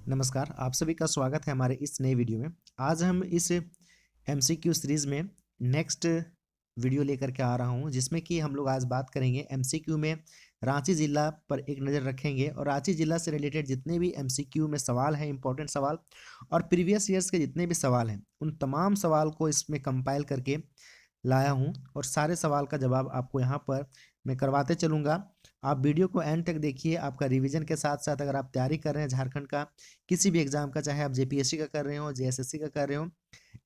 नमस्कार, आप सभी का स्वागत है हमारे इस नए वीडियो में। आज हम इस एमसीक्यू सीरीज़ में नेक्स्ट वीडियो लेकर के आ रहा हूं, जिसमें कि हम लोग आज बात करेंगे एमसीक्यू में रांची ज़िला पर एक नज़र रखेंगे और रांची ज़िला से रिलेटेड जितने भी एमसीक्यू में सवाल हैं, इंपॉर्टेंट सवाल और प्रीवियस ईयर्स के जितने भी सवाल हैं, उन तमाम सवाल को इसमें कंपाइल करके लाया हूँ और सारे सवाल का जवाब आपको यहाँ पर मैं करवाते चलूँगा। आप वीडियो को एंड तक देखिए। आपका रिवीजन के साथ साथ अगर आप तैयारी कर रहे हैं झारखंड का किसी भी एग्जाम का, चाहे आप जेपीएससी का कर रहे हो, जेएसएससी का कर रहे हो,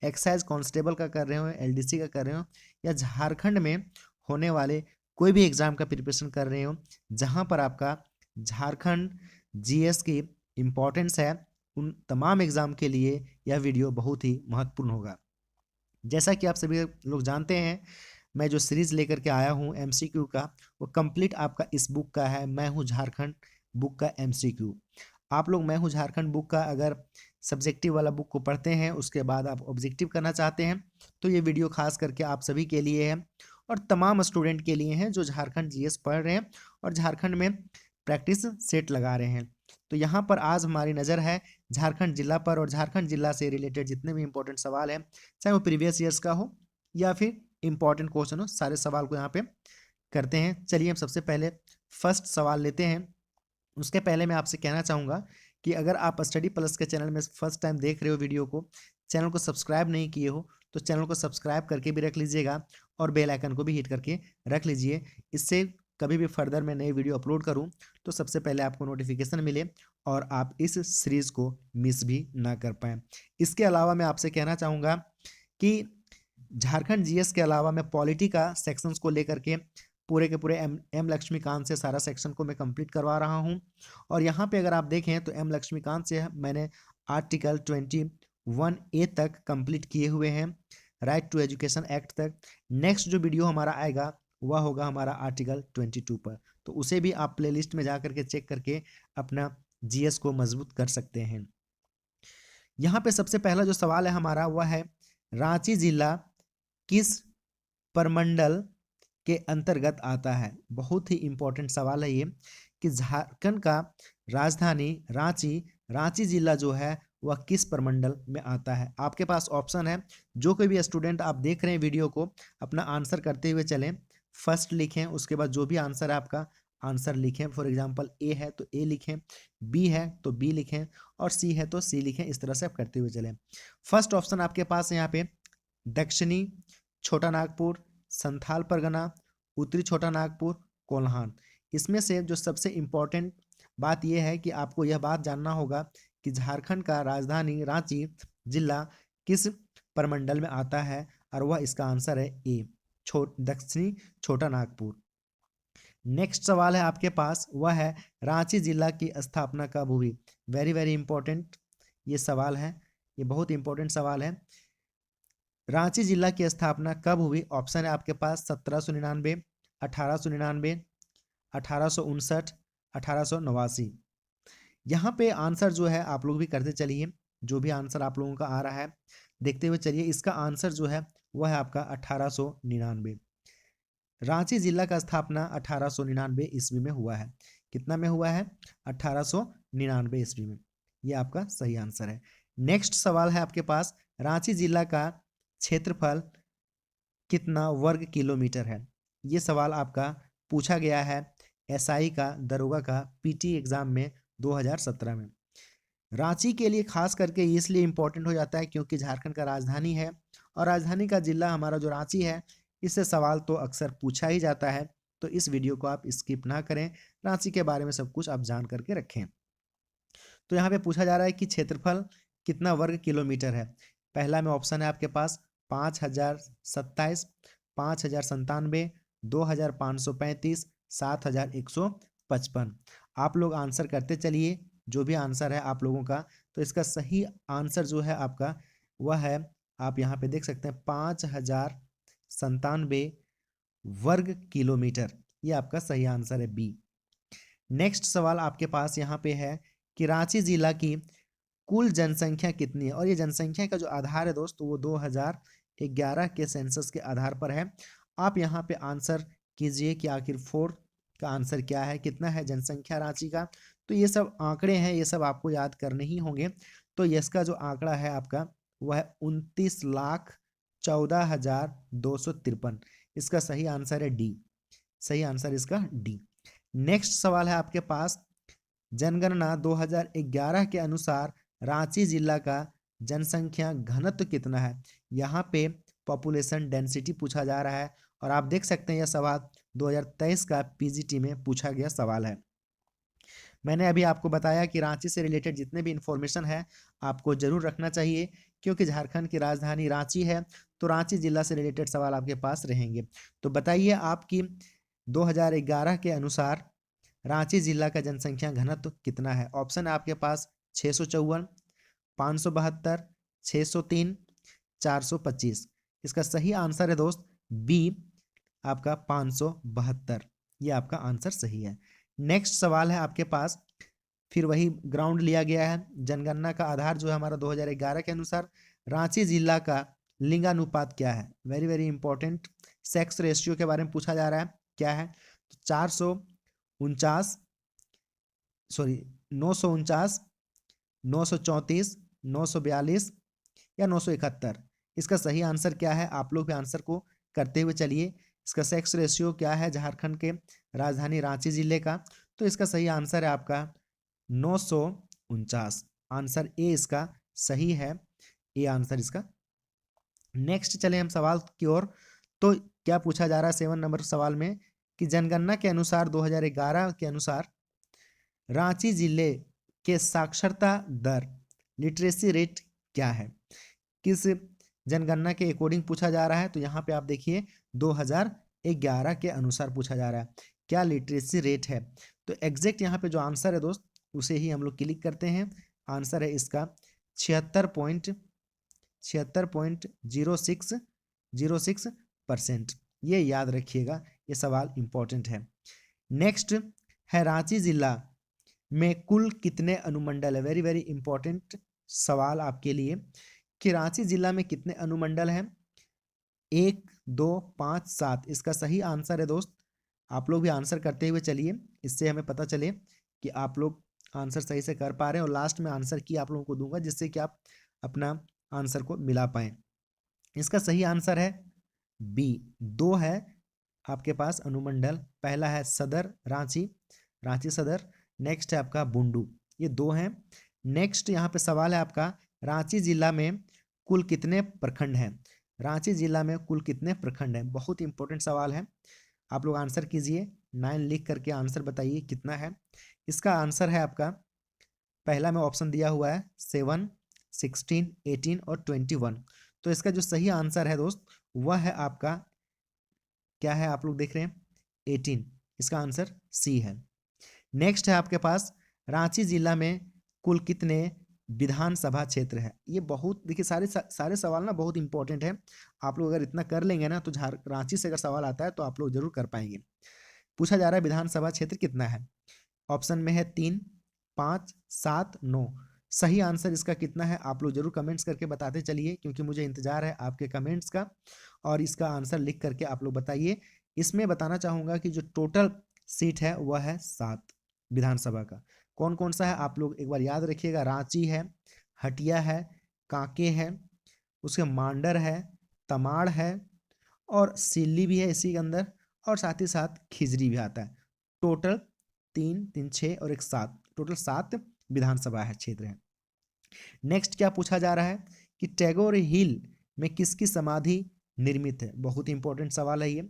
एक्साइज कांस्टेबल का कर रहे हो, एलडीसी का कर रहे हो या झारखंड में होने वाले कोई भी एग्जाम का प्रिपरेशन कर रहे हो जहाँ पर आपका झारखंड जीएस की इम्पोर्टेंस है, उन तमाम एग्जाम के लिए यह वीडियो बहुत ही महत्वपूर्ण होगा। जैसा कि आप सभी लोग जानते हैं, मैं जो सीरीज़ लेकर के आया हूँ एमसीक्यू का, वो कंप्लीट आपका इस बुक का है, मैं हूँ झारखंड बुक का एमसीक्यू। आप लोग मैं हूँ झारखंड बुक का अगर सब्जेक्टिव वाला बुक को पढ़ते हैं, उसके बाद आप ऑब्जेक्टिव करना चाहते हैं, तो ये वीडियो खास करके आप सभी के लिए है और तमाम स्टूडेंट के लिए हैं जो झारखंड जीएस पढ़ रहे हैं और झारखंड में प्रैक्टिस सेट लगा रहे हैं। तो यहाँ पर आज हमारी नज़र है झारखंड जिला पर और झारखंड जिला से रिलेटेड जितने भी इंपॉर्टेंट सवाल हैं, चाहे वो प्रीवियस ईयर्स का हो या फिर इंपॉर्टेंट क्वेश्चन हो, सारे सवाल को यहाँ पे करते हैं। चलिए हम सबसे पहले फर्स्ट सवाल लेते हैं। उसके पहले मैं आपसे कहना चाहूँगा कि अगर आप स्टडी प्लस के चैनल में फर्स्ट टाइम देख रहे हो वीडियो को, चैनल को सब्सक्राइब नहीं किए हो तो चैनल को सब्सक्राइब करके भी रख लीजिएगा और बेल आइकन को भी हिट करके रख लीजिए। इससे कभी भी फर्दर मैं नई वीडियो अपलोड करूं तो सबसे पहले आपको नोटिफिकेशन मिले और आप इस सीरीज़ को मिस भी ना कर पाएँ। इसके अलावा मैं आपसे कहना चाहूँगा कि झारखंड जीएस के अलावा मैं पॉलिटी का सेक्शंस को लेकर के पूरे के पूरे एम लक्ष्मीकांत से सारा सेक्शन को मैं कंप्लीट करवा रहा हूं और यहाँ पे अगर आप देखें तो एम लक्ष्मीकांत से मैंने आर्टिकल 21A तक कंप्लीट किए हुए हैं, राइट टू एजुकेशन एक्ट तक। नेक्स्ट जो वीडियो हमारा आएगा वह होगा हमारा आर्टिकल 22 पर, तो उसे भी आप प्लेलिस्ट में जा करके चेक करके अपना जीएस को मजबूत कर सकते हैं। यहाँ पे सबसे पहला जो सवाल है हमारा वह है, रांची जिला किस प्रमंडल के अंतर्गत आता है? बहुत ही इंपॉर्टेंट सवाल है ये कि झारखंड का राजधानी रांची, रांची जिला जो है वह किस प्रमंडल में आता है? आपके पास ऑप्शन है। जो कोई भी स्टूडेंट आप देख रहे हैं वीडियो को, अपना आंसर करते हुए चलें। फर्स्ट लिखें, उसके बाद जो भी आंसर है आपका आंसर लिखें। फॉर एग्जांपल ए है तो ए लिखें, बी है तो बी लिखें और सी है तो सी लिखें। इस तरह से आप करते हुए चलें। फर्स्ट ऑप्शन आपके पास है यहाँ पे दक्षिणी छोटा नागपुर, संथाल परगना, उत्तरी छोटा नागपुर, कोल्हान। इसमें से जो सबसे इम्पोर्टेंट बात यह है कि आपको यह बात जानना होगा कि झारखंड का राजधानी रांची जिला किस प्रमंडल में आता है और वह इसका आंसर है ए, दक्षिणी छोटा नागपुर। नेक्स्ट सवाल है आपके पास, वह है रांची जिला की स्थापना कब हुई? वेरी वेरी इंपॉर्टेंट ये सवाल है, ये बहुत इंपॉर्टेंट सवाल है। रांची जिला की स्थापना कब हुई? ऑप्शन है आपके पास 1799, 1899, 1859, 1889। यहाँ पे आंसर जो है आप लोग भी करते चलिए, जो भी आंसर आप लोगों का आ रहा है देखते हुए चलिए। इसका आंसर जो है वह है आपका 1899। रांची जिला का स्थापना 1899 ईस्वी में हुआ है। कितना में हुआ है? 1899 ईस्वी में। ये आपका सही आंसर है। नेक्स्ट सवाल है आपके पास, रांची जिला का क्षेत्रफल कितना वर्ग किलोमीटर है? ये सवाल आपका पूछा गया है एसआई का, दरोगा का, पीटी एग्जाम में 2017 में। रांची के लिए खास करके इसलिए इम्पोर्टेंट हो जाता है क्योंकि झारखंड का राजधानी है और राजधानी का जिला हमारा जो रांची है, इससे सवाल तो अक्सर पूछा ही जाता है। तो इस वीडियो को आप स्किप ना करें, रांची के बारे में सब कुछ आप जान करके रखें। तो यहाँ पे पूछा जा रहा है कि क्षेत्रफल कितना वर्ग किलोमीटर है। पहला में ऑप्शन है आपके पास 5027, 5097, 2535, 7155। आप लोग आंसर करते चलिए, जो भी आंसर है आप लोगों का। तो इसका सही आंसर जो है आपका वह है, आप यहाँ पे देख सकते हैं 5097 वर्ग किलोमीटर। ये आपका सही आंसर है बी। नेक्स्ट सवाल आपके पास यहाँ पे है कि रांची जिला की कुल जनसंख्या कितनी है? और ये जनसंख्या का जो आधार है दोस्त वो 2011 के सेंसस के आधार पर है। आप यहाँ पे आंसर कीजिए कि आखिर 4 का आंसर क्या है, कितना है जनसंख्या रांची का। तो ये सब आंकड़े हैं, ये सब आपको याद करने ही होंगे। तो इसका जो आंकड़ा है आपका वह है 29,14,253। इसका सही आंसर है डी। सही आंसर इसका डी। नेक्स्ट सवाल है आपके पास, जनगणना 2011 के अनुसार रांची जिला का जनसंख्या घनत्व कितना है। यहाँ पे पॉपुलेशन डेंसिटी पूछा जा रहा है और आप देख सकते हैं यह सवाल 2023 का पीजीटी में पूछा गया सवाल है। मैंने अभी आपको बताया कि रांची से रिलेटेड जितने भी इंफॉर्मेशन है आपको जरूर रखना चाहिए, क्योंकि झारखंड की राजधानी रांची है, तो रांची जिला से रिलेटेड सवाल आपके पास रहेंगे। तो बताइए आपकी 2011 के अनुसार रांची जिला का जनसंख्या घनत्व कितना है। ऑप्शन है आपके पास 654, 572, 603, 425। इसका सही आंसर है दोस्त बी, आपका 572। ये आपका आंसर सही है। नेक्स्ट सवाल है आपके पास, फिर वही ग्राउंड लिया गया है। जनगणना का आधार जो है हमारा 2011 के अनुसार रांची जिला का लिंगानुपात क्या है। Very very important. Sex ratio के बारे में पूछा जा रहा है, क्या है। तो 449, सॉरी 949, 934, 942 या 971। इसका सही आंसर क्या है, आप लोग भी आंसर को करते हुए चलिए। इसका सेक्स रेशियो क्या है झारखंड के राजधानी रांची जिले का। तो इसका सही आंसर है आपका 949। आंसर ए इसका सही है, ए आंसर इसका। नेक्स्ट चले हम सवाल की ओर। तो क्या पूछा जा रहा है 7 नंबर सवाल में कि जनगणना के अनुसार 2011 के अनुसार रांची जिले के साक्षरता दर लिटरेसी रेट क्या है। किस जनगणना के अकॉर्डिंग पूछा जा रहा है। तो यहाँ पे आप देखिए 2011 के अनुसार पूछा जा रहा है क्या लिटरेसी रेट है। तो एग्जैक्ट यहाँ पे जो आंसर है दोस्त उसे ही हम लोग क्लिक करते हैं। आंसर है इसका 76.0606%। ये याद रखिएगा, ये सवाल इंपॉर्टेंट है। नेक्स्ट है रांची जिला में कुल कितने अनुमंडल है। वेरी वेरी इंपॉर्टेंट सवाल आपके लिए कि रांची जिला में कितने अनुमंडल हैं। 1, 2, 5, 7। इसका सही आंसर है दोस्त। आप लोग भी आंसर करते हुए चलिए, इससे हमें पता चले कि आप लोग आंसर सही से कर पा रहे हैं। और लास्ट में आंसर की आप लोगों को दूंगा जिससे कि आप अपना आंसर को मिला पाएं। इसका सही आंसर है बी, 2 है आपके पास अनुमंडल। पहला है सदर रांची, रांची सदर। नेक्स्ट है आपका बुंडू, ये 2 हैं। नेक्स्ट यहाँ पे सवाल है आपका रांची जिला में कुल कितने प्रखंड हैं। रांची जिला में कुल कितने प्रखंड हैं, बहुत इंपॉर्टेंट सवाल है। आप लोग आंसर कीजिए, 9 लिख करके आंसर बताइए कितना है। इसका आंसर है आपका, पहला में ऑप्शन दिया हुआ है 7, 16, 18 और 21। तो इसका जो सही आंसर है दोस्त वह है आपका, क्या है आप लोग देख रहे हैं 18। इसका आंसर सी है। नेक्स्ट है आपके पास रांची जिला में कुल कितने विधानसभा क्षेत्र है। ये बहुत देखिए सारे सवाल ना बहुत इंपॉर्टेंट है। आप लोग अगर इतना कर लेंगे ना तो रांची से अगर सवाल आता है तो आप लोग जरूर कर पाएंगे। पूछा जा रहा है विधानसभा क्षेत्र कितना है। ऑप्शन में है 3, 5, 7, 9। सही आंसर इसका कितना है आप लोग जरूर कमेंट्स करके बताते चलिए, क्योंकि मुझे इंतजार है आपके कमेंट्स का। और इसका आंसर लिख करके आप लोग बताइए। इसमें बताना चाहूँगा कि जो टोटल सीट है वह है 7 विधानसभा का। कौन कौन सा है आप लोग एक बार याद रखिएगा। रांची है, हटिया है, कांके है, उसके मांडर है, तमाड़ है और सिल्ली भी है इसी के अंदर, और साथ ही साथ खिजरी भी आता है। टोटल 3, 3, 6 और 1, 7, टोटल 7 विधानसभा है क्षेत्र है। नेक्स्ट क्या पूछा जा रहा है कि टैगोर हिल में किसकी समाधि निर्मित है। बहुत इंपॉर्टेंट सवाल है ये।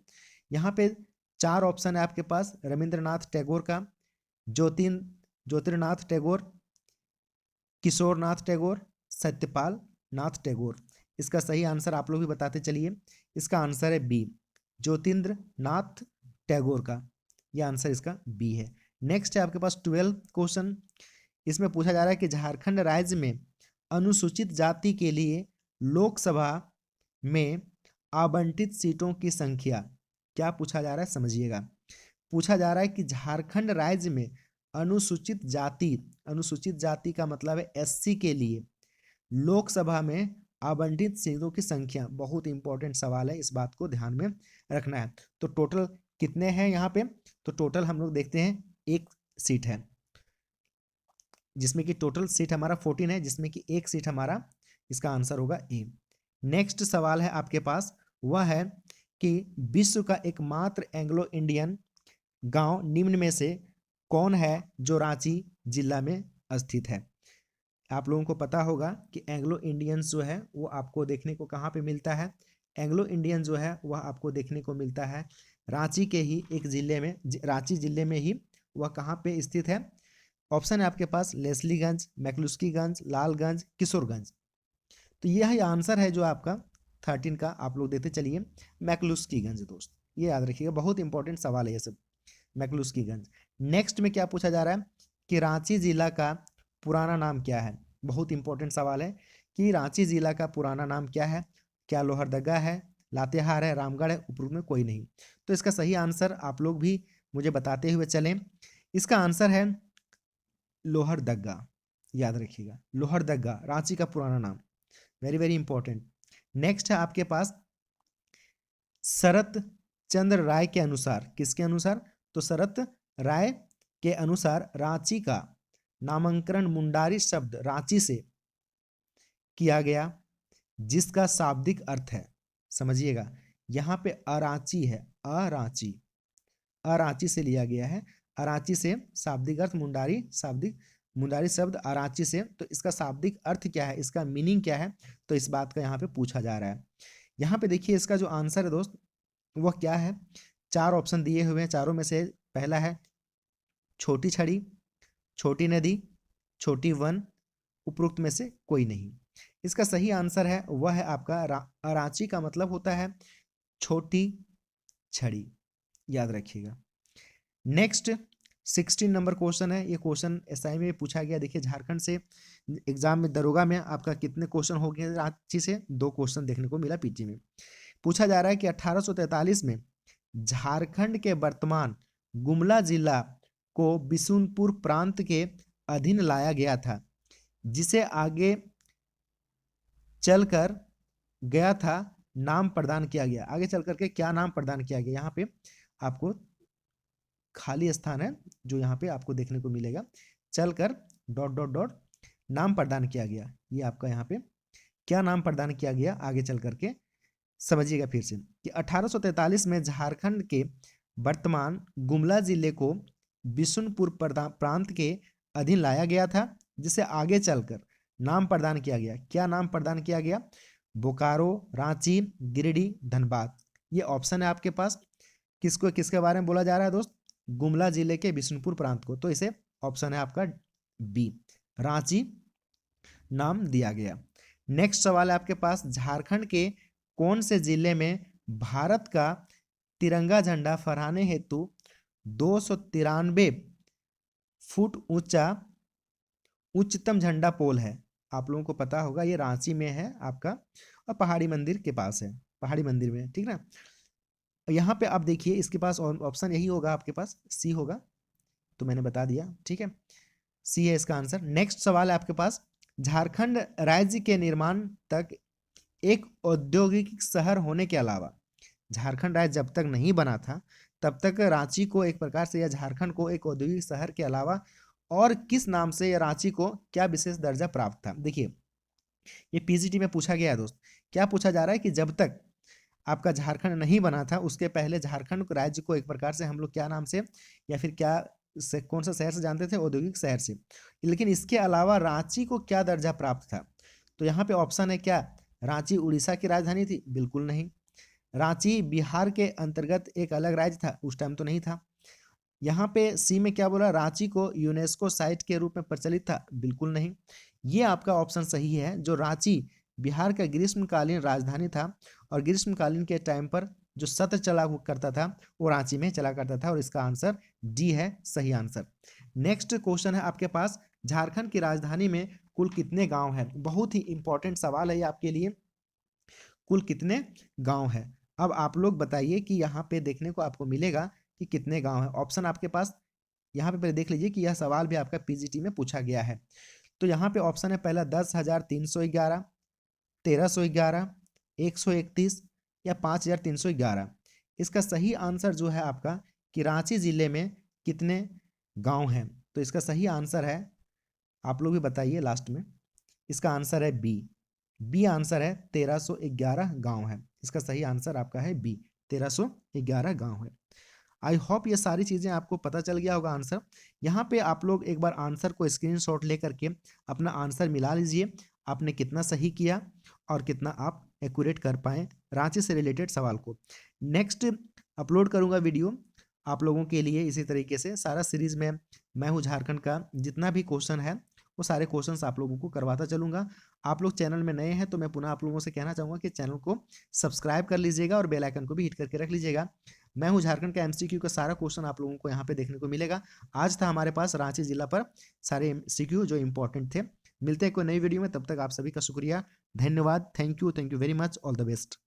यहाँ पे 4 ऑप्शन है आपके पास, रविंद्रनाथ टैगोर का, ज्योतिर्नाथ टैगोर, किशोरनाथ टैगोर, सत्यपाल नाथ टैगोर। इसका सही आंसर आप लोग भी बताते चलिए। इसका आंसर है बी, ज्योतिन्द्र नाथ टैगोर का। यह आंसर इसका बी है। नेक्स्ट है आपके पास 12 क्वेश्चन। इसमें पूछा जा रहा है कि झारखंड राज्य में अनुसूचित जाति के लिए लोकसभा में आवंटित सीटों की संख्या। क्या पूछा जा रहा है समझिएगा। पूछा जा रहा है कि झारखंड राज्य में अनुसूचित जाति का मतलब है एससी के लिए लोकसभा में आवंटित सीटों की संख्या। बहुत इंपॉर्टेंट सवाल है, इस बात को ध्यान में रखना है। तो टोटल कितने हैं यहाँ पे। तो टोटल हम लोग देखते हैं 1 सीट है। जिसमें कि टोटल सीट हमारा 14 है, जिसमें कि एक सीट हमारा इसका आंसर होगा ए। नेक्स्ट सवाल है आपके पास, वह है कि विश्व का एकमात्र एंग्लो इंडियन गांव निम्न में से कौन है जो रांची जिला में स्थित है। आप लोगों को पता होगा कि एंग्लो इंडियंस जो है वो आपको देखने को कहाँ पे मिलता है। एंग्लो इंडियन जो है वह आपको देखने को मिलता है रांची के ही एक जिले में, रांची जिले में ही वह कहाँ पे स्थित है। ऑप्शन है आपके पास लेस्लीगंज, मैक्लुस्कीगंज, लालगंज, किशोरगंज। तो यह ही आंसर है जो आपका 13 का आप लोग देते चलिए मैक्लुस्कीगंज दोस्त, ये याद रखिएगा, बहुत इंपॉर्टेंट सवाल है ये सब, मैक्लुस्कीगंज। नेक्स्ट में क्या पूछा जा रहा है कि रांची जिला का पुराना नाम क्या है। बहुत इंपॉर्टेंट सवाल है कि रांची जिला का पुराना नाम क्या है। क्या लोहरदगा है, लातेहार है, रामगढ़ है, उपरोक्त में कोई नहीं। तो इसका सही आंसर आप लोग भी मुझे बताते हुए चलें। इसका आंसर है लोहरदगा, याद रखिएगा, लोहरदगा रांची का पुराना नाम, वेरी वेरी इंपॉर्टेंट। नेक्स्ट है आपके पास शरत चंद्र राय के अनुसार, किसके अनुसार, तो शरत राय के अनुसार रांची का नामकरण मुंडारी शब्द रांची से किया गया, जिसका शाब्दिक अर्थ है, समझिएगा यहाँ पे अरांची है, अरांची, अरांची से लिया गया है, अरांची से शाब्दिक अर्थ मुंडारी, शाब्दिक मुंडारी शब्द अरांची से, तो इसका शाब्दिक अर्थ क्या है, इसका मीनिंग क्या है, तो इस बात का यहाँ पे पूछा जा रहा है। यहाँ पे देखिए इसका जो आंसर है दोस्त वह क्या है, 4 ऑप्शन दिए हुए हैं, चारों में से पहला है छोटी छड़ी, छोटी नदी, छोटी वन, उपरोक्त में से कोई नहीं। इसका सही आंसर है वह है आपका अरांची का मतलब होता है छोटी छड़ी, याद रखिएगा। नेक्स्ट 16 नंबर क्वेश्चन है, ये क्वेश्चन एसआई में पूछा गया। देखिए झारखंड से एग्जाम में, दरोगा में आपका कितने क्वेश्चन हो गए रांची से, 2 क्वेश्चन देखने को मिला पीटी में। पूछा जा रहा है कि 1843 में झारखंड के वर्तमान गुमला जिला को बिशुनपुर प्रांत के अधीन लाया गया था, जिसे आगे चलकर गया था नाम प्रदान किया गया। आगे चल करके क्या नाम प्रदान किया गया, यहाँ पे आपको खाली स्थान है जो यहाँ पे आपको देखने को मिलेगा, चलकर डॉट डॉट डॉट नाम प्रदान किया गया, ये आपका यहाँ पे क्या नाम प्रदान किया गया आगे चल करके समझिएगा फिर से कि 1843 में झारखंड के वर्तमान गुमला जिले को बिशुनपुर प्रांत के अधीन लाया गया था, जिसे आगे चलकर नाम प्रदान किया गया। क्या नाम प्रदान किया गया, बोकारो, रांची, गिरिडीह, धनबाद। ये ऑप्शन है आपके पास, किसको किसके बारे में बोला जा रहा है दोस्त, गुमला जिले के बिशुनपुर प्रांत को, तो इसे ऑप्शन है आपका बी, रांची नाम दिया गया। नेक्स्ट सवाल है आपके पास, झारखंड के कौन से जिले में भारत का तिरंगा झंडा फहराने हेतु 293 फुट ऊंचा उच्चतम झंडा पोल है। आप लोगों को पता होगा ये रांची में है आपका, और पहाड़ी मंदिर के पास है, पहाड़ी मंदिर में, ठीक ना। यहाँ पे आप देखिए इसके पास ऑप्शन यही होगा, आपके पास सी होगा, तो मैंने बता दिया, ठीक है, सी है इसका आंसर। नेक्स्ट सवाल है आपके पास, झारखंड राज्य के निर्माण तक एक औद्योगिक शहर होने के अलावा, झारखंड राज्य जब तक नहीं बना था तब तक रांची को एक प्रकार से, या झारखंड को एक औद्योगिक शहर के अलावा और किस नाम से या रांची को क्या विशेष दर्जा प्राप्त था। देखिए ये पीजीटी में पूछा गया है दोस्त, क्या पूछा जा रहा है कि जब तक आपका झारखंड नहीं बना था उसके पहले झारखंड राज्य को एक प्रकार से हम लोग क्या नाम से या फिर क्या से, कौन सा शहर से जानते थे, औद्योगिक शहर से, लेकिन इसके अलावा रांची को क्या दर्जा प्राप्त था। तो यहाँ पे ऑप्शन है क्या, रांची उड़ीसा की राजधानी थी, बिल्कुल नहीं। रांची बिहार के अंतर्गत एक अलग राज्य था, उस टाइम तो नहीं था। यहाँ पे सी में क्या बोला, रांची को यूनेस्को साइट के रूप में प्रचलित था, बिल्कुल नहीं। ये आपका ऑप्शन सही है, जो रांची बिहार का ग्रीष्मकालीन राजधानी था, और ग्रीष्मकालीन के टाइम पर जो सत्र चला करता था वो रांची में चला करता था, और इसका आंसर डी है सही आंसर। नेक्स्ट क्वेश्चन है आपके पास, झारखंड की राजधानी में कुल कितने गांव हैं। बहुत ही इंपॉर्टेंट सवाल है ये आपके लिए, कुल कितने गांव हैं। अब आप लोग बताइए कि यहाँ पे देखने को आपको मिलेगा कि कितने गांव हैं। ऑप्शन आपके पास यहाँ पे पहले देख लीजिए कि यह सवाल भी आपका पीजीटी में पूछा गया है। तो यहाँ पे ऑप्शन है पहला 10,311, 1,311, 131 या 5,311। इसका सही आंसर जो है आपका कि रांची जिले में कितने गांव हैं, तो इसका सही आंसर है आप लोग भी बताइए लास्ट में। इसका आंसर है बी। बी आंसर है, 1311 गांव है। इसका सही आंसर आपका है बी, 1311 गांव है। आई होप ये सारी चीज़ें आपको पता चल गया होगा आंसर। यहाँ पे आप लोग एक बार आंसर को स्क्रीनशॉट ले करके अपना आंसर मिला लीजिए, आपने कितना सही किया और कितना आप एक्यूरेट कर पाए रांची से रिलेटेड सवाल को। नेक्स्ट अपलोड करूँगा वीडियो आप लोगों के लिए इसी तरीके से सारा सीरीज में मैं हूँ झारखंड का जितना भी क्वेश्चन है वो सारे क्वेश्चंस आप लोगों को करवाता चलूँगा। आप लोग चैनल में नए हैं तो मैं पुनः आप लोगों से कहना चाहूँगा कि चैनल को सब्सक्राइब कर लीजिएगा और बेल आइकन को भी हिट करके रख लीजिएगा। मैं हूँ झारखंड का एमसीक्यू का सारा क्वेश्चन आप लोगों को यहाँ पे देखने को मिलेगा। आज था हमारे पास रांची जिला पर सारे एमसीक्यू जो इंपॉर्टेंट थे। मिलते हैं कोई नई वीडियो में, तब तक आप सभी का शुक्रिया, धन्यवाद, thank you very much, all the best.